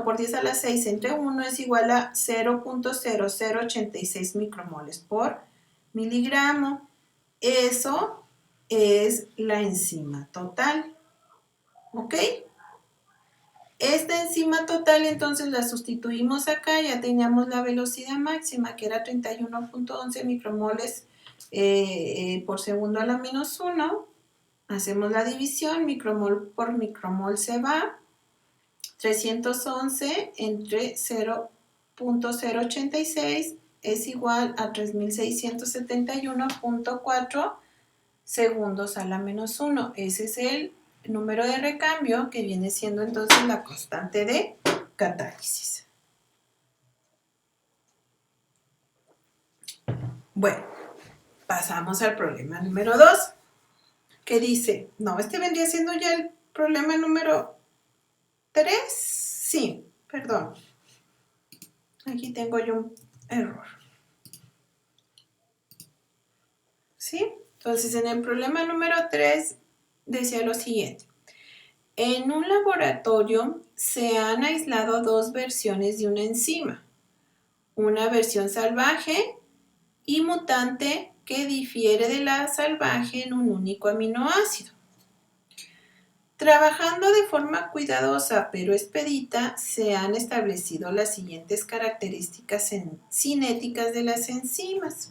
por 10 a la 6 entre 1 es igual a 0.0086 micromoles por miligramo. Eso es la enzima total. ¿Ok? Esta enzima total entonces la sustituimos acá, ya teníamos la velocidad máxima que era 31.11 micromoles por segundo a la menos 1. Hacemos la división, micromol por micromol se va. 311 entre 0.086 es igual a 3671.4 segundos a la menos 1. Ese es el número de recambio que viene siendo entonces la constante de catálisis. Bueno, pasamos al problema número 2, que dice, no, este vendría siendo ya el problema número 3, sí, perdón. Aquí tengo yo un error. ¿Sí? Entonces, en el problema número 3 decía lo siguiente. En un laboratorio se han aislado dos versiones de una enzima. Una versión salvaje y mutante que difiere de la salvaje en un único aminoácido. Trabajando de forma cuidadosa pero expedita, se han establecido las siguientes características cinéticas de las enzimas.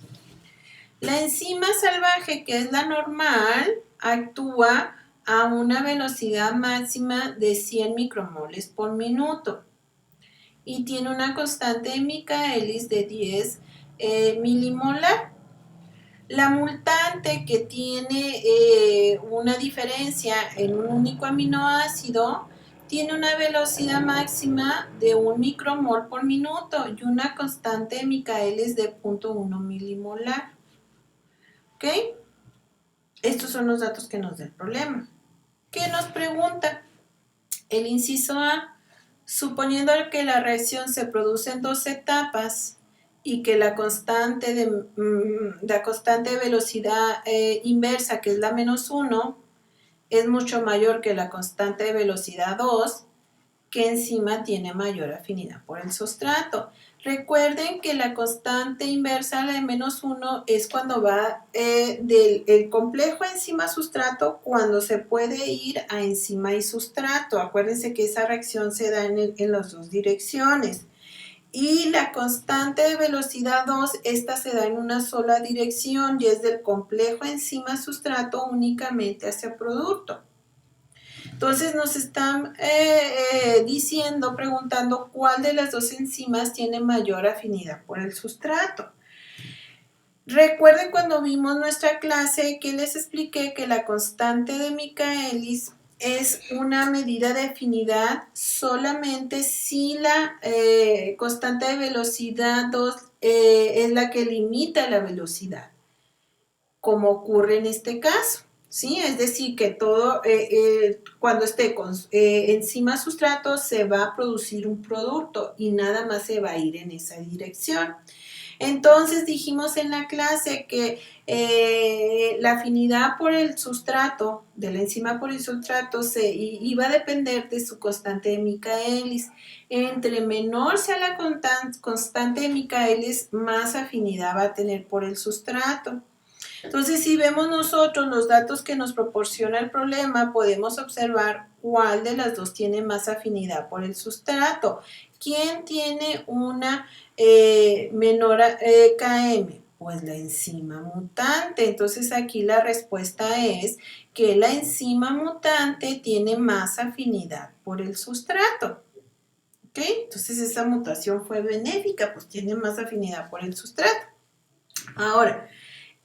La enzima salvaje, que es la normal, actúa a una velocidad máxima de 100 micromoles por minuto y tiene una constante de Michaelis de 10 milimolar. La mutante, que tiene una diferencia en un único aminoácido, tiene una velocidad máxima de 1 micromol por minuto y una constante de Michaelis de 0.1 milimolar. ¿Ok? Estos son los datos que nos da el problema. ¿Qué nos pregunta? El inciso A. Suponiendo que la reacción se produce en dos etapas y que la constante de velocidad inversa, que es la -1, es mucho mayor que la constante de velocidad 2, ¿qué enzima tiene mayor afinidad por el sustrato? Recuerden que la constante inversa, la de -1, es cuando va del complejo enzima-sustrato, cuando se puede ir a enzima y sustrato. Acuérdense que esa reacción se da en las dos direcciones. Y la constante de velocidad 2, esta se da en una sola dirección y es del complejo enzima-sustrato únicamente hacia producto. Entonces nos están diciendo, preguntando cuál de las dos enzimas tiene mayor afinidad por el sustrato. Recuerden cuando vimos nuestra clase que les expliqué que la constante de Michaelis es una medida de afinidad solamente si la constante de velocidad 2 es la que limita la velocidad, como ocurre en este caso. ¿Sí? Es decir, que todo, cuando esté enzima sustrato, se va a producir un producto y nada más se va a ir en esa dirección. Entonces dijimos en la clase que la afinidad por el sustrato, de la enzima por el sustrato, iba a depender de su constante de Michaelis. Entre menor sea la constante de Michaelis, más afinidad va a tener por el sustrato. Entonces, si vemos nosotros los datos que nos proporciona el problema, podemos observar cuál de las dos tiene más afinidad por el sustrato. ¿Quién tiene una menor Km? Pues la enzima mutante. Entonces, aquí la respuesta es que la enzima mutante tiene más afinidad por el sustrato. ¿Ok? Entonces, esa mutación fue benéfica, pues tiene más afinidad por el sustrato. Ahora,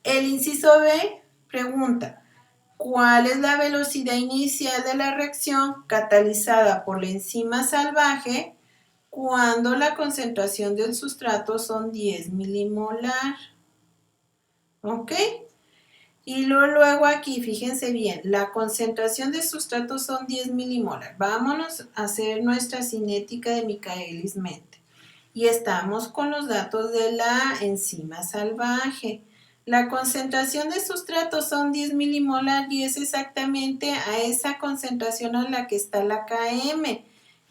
el inciso B pregunta, ¿cuál es la velocidad inicial de la reacción catalizada por la enzima salvaje cuando la concentración del sustrato son 10 milimolar? ¿Ok? Y luego aquí, fíjense bien, la concentración del sustrato son 10 milimolar. Vámonos a hacer nuestra cinética de Michaelis-Menten. Y estamos con los datos de la enzima salvaje. La concentración de sustrato son 10 milimolar y es exactamente a esa concentración a la que está la Km.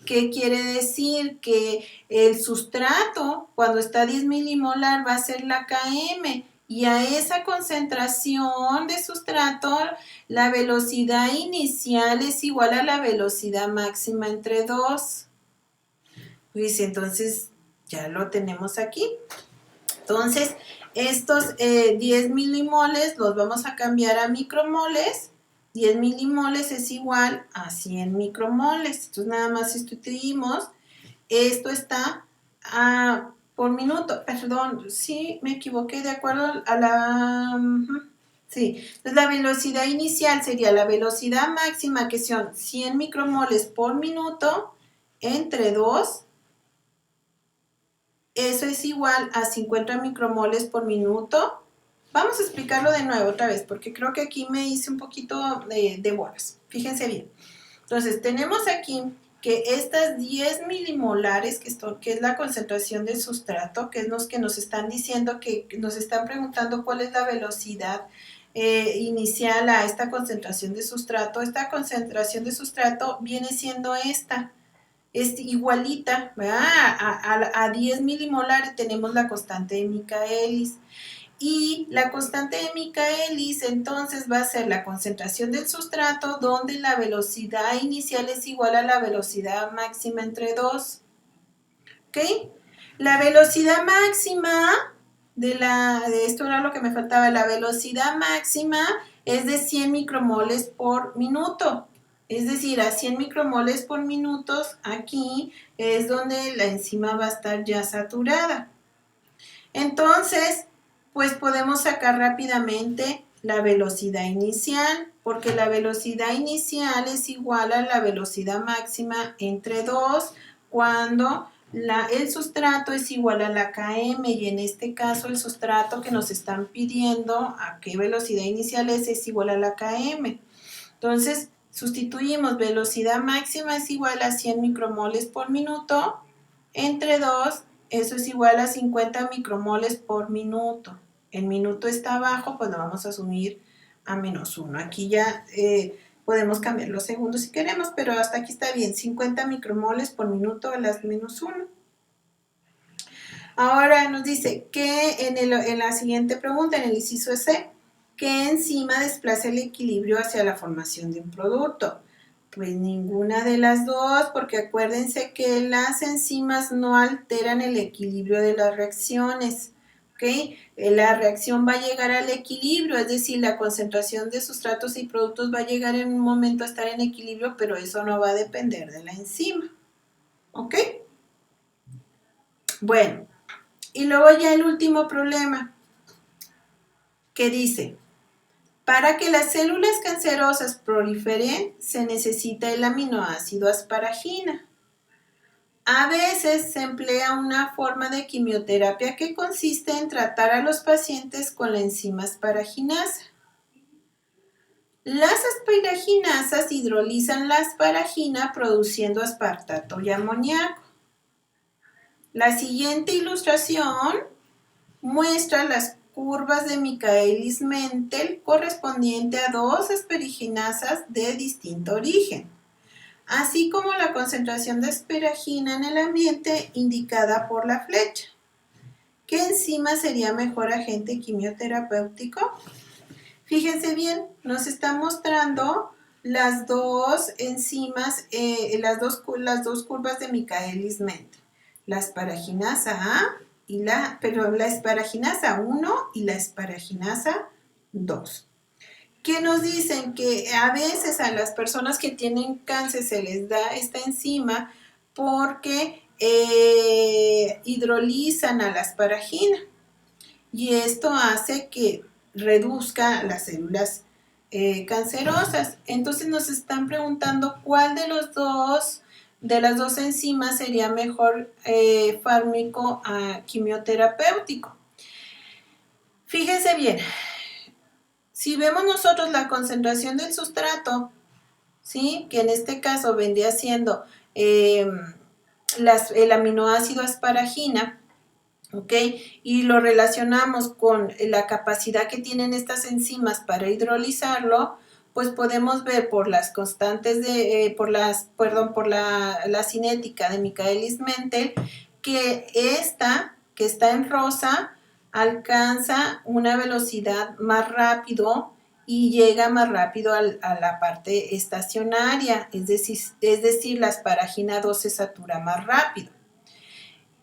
¿Qué quiere decir? Que el sustrato, cuando está a 10 milimolar, va a ser la Km. Y a esa concentración de sustrato, la velocidad inicial es igual a la velocidad máxima entre 2. Pues entonces ya lo tenemos aquí. Entonces, estos 10 milimoles los vamos a cambiar a micromoles. 10 milimoles es igual a 100 micromoles. Entonces, nada más sustituimos. Esto está por minuto. Perdón, sí, me equivoqué de acuerdo a la... Sí, entonces la velocidad inicial sería la velocidad máxima, que son 100 micromoles por minuto, entre 2. Eso es igual a 50 micromoles por minuto. Vamos a explicarlo de nuevo otra vez, porque creo que aquí me hice un poquito de bolas. Fíjense bien. Entonces, tenemos aquí que estas 10 milimolares, que es la concentración del sustrato, que es los que nos están diciendo, que nos están preguntando cuál es la velocidad inicial a esta concentración de sustrato. Esta concentración de sustrato viene siendo esta. Es igualita, ¿verdad? A 10 milimolar tenemos la constante de Michaelis. Y la constante de Michaelis entonces va a ser la concentración del sustrato, donde la velocidad inicial es igual a la velocidad máxima entre 2. ¿Ok? La velocidad máxima de esto era lo que me faltaba, la velocidad máxima es de 100 micromoles por minuto. Es decir, a 100 micromoles por minuto, aquí es donde la enzima va a estar ya saturada. Entonces, pues podemos sacar rápidamente la velocidad inicial, porque la velocidad inicial es igual a la velocidad máxima entre 2 cuando el sustrato es igual a la Km, y en este caso el sustrato que nos están pidiendo a qué velocidad inicial es igual a la Km. Entonces, Sustituimos velocidad máxima es igual a 100 micromoles por minuto entre 2, eso es igual a 50 micromoles por minuto. El minuto está abajo, pues lo vamos a asumir a -1. Aquí ya podemos cambiar los segundos si queremos, pero hasta aquí está bien, 50 micromoles por minuto a las -1. Ahora nos dice que en la siguiente pregunta, en el inciso C, ¿qué enzima desplaza el equilibrio hacia la formación de un producto? Pues ninguna de las dos, porque acuérdense que las enzimas no alteran el equilibrio de las reacciones, ¿ok? La reacción va a llegar al equilibrio, es decir, la concentración de sustratos y productos va a llegar en un momento a estar en equilibrio, pero eso no va a depender de la enzima, ¿ok? Bueno, y luego ya el último problema, que dice, para que las células cancerosas proliferen, se necesita el aminoácido asparagina. A veces se emplea una forma de quimioterapia que consiste en tratar a los pacientes con la enzima asparaginasa. Las asparaginasas hidrolizan la asparagina produciendo aspartato y amoníaco. La siguiente ilustración muestra las curvas de Michaelis-Menten correspondiente a dos asparaginasas de distinto origen, así como la concentración de asparagina en el ambiente indicada por la flecha. ¿Qué enzima sería mejor agente quimioterapéutico? Fíjense bien, nos está mostrando las dos enzimas, las dos curvas de Michaelis-Menten, la asparaginasa A la asparaginasa 1 y la asparaginasa 2. Que nos dicen que a veces a las personas que tienen cáncer se les da esta enzima porque hidrolizan a la asparagina y esto hace que reduzca las células cancerosas. Entonces nos están preguntando cuál de las dos enzimas sería mejor fármaco quimioterapéutico. Fíjense bien, si vemos nosotros la concentración del sustrato, ¿sí? Que en este caso vendría siendo el aminoácido asparagina, ¿ok? Y lo relacionamos con la capacidad que tienen estas enzimas para hidrolizarlo, pues podemos ver por las constantes por la cinética de Michaelis-Menten que esta, que está en rosa, alcanza una velocidad más rápido y llega más rápido a la parte estacionaria, es decir, la asparagina 2 se satura más rápido.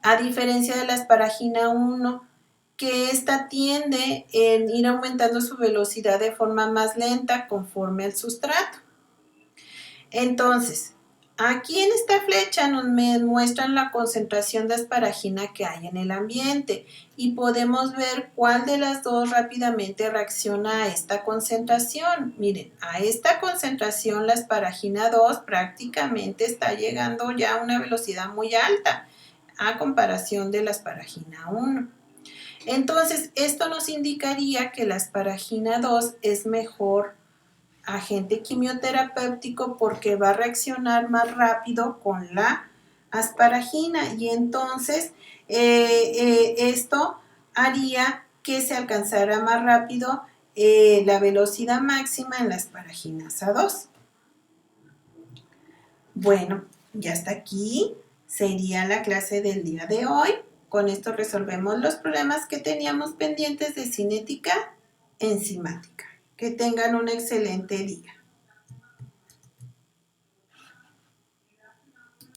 A diferencia de la asparagina 1, que esta tiende en ir aumentando su velocidad de forma más lenta conforme al sustrato. Entonces, aquí en esta flecha nos muestran la concentración de asparagina que hay en el ambiente y podemos ver cuál de las dos rápidamente reacciona a esta concentración. Miren, a esta concentración la asparagina 2 prácticamente está llegando ya a una velocidad muy alta a comparación de la asparagina 1. Entonces, esto nos indicaría que la asparagina 2 es mejor agente quimioterapéutico porque va a reaccionar más rápido con la asparagina y entonces esto haría que se alcanzara más rápido la velocidad máxima en la asparaginasa 2. Bueno, ya hasta aquí sería la clase del día de hoy. Con esto resolvemos los problemas que teníamos pendientes de cinética enzimática. Que tengan un excelente día.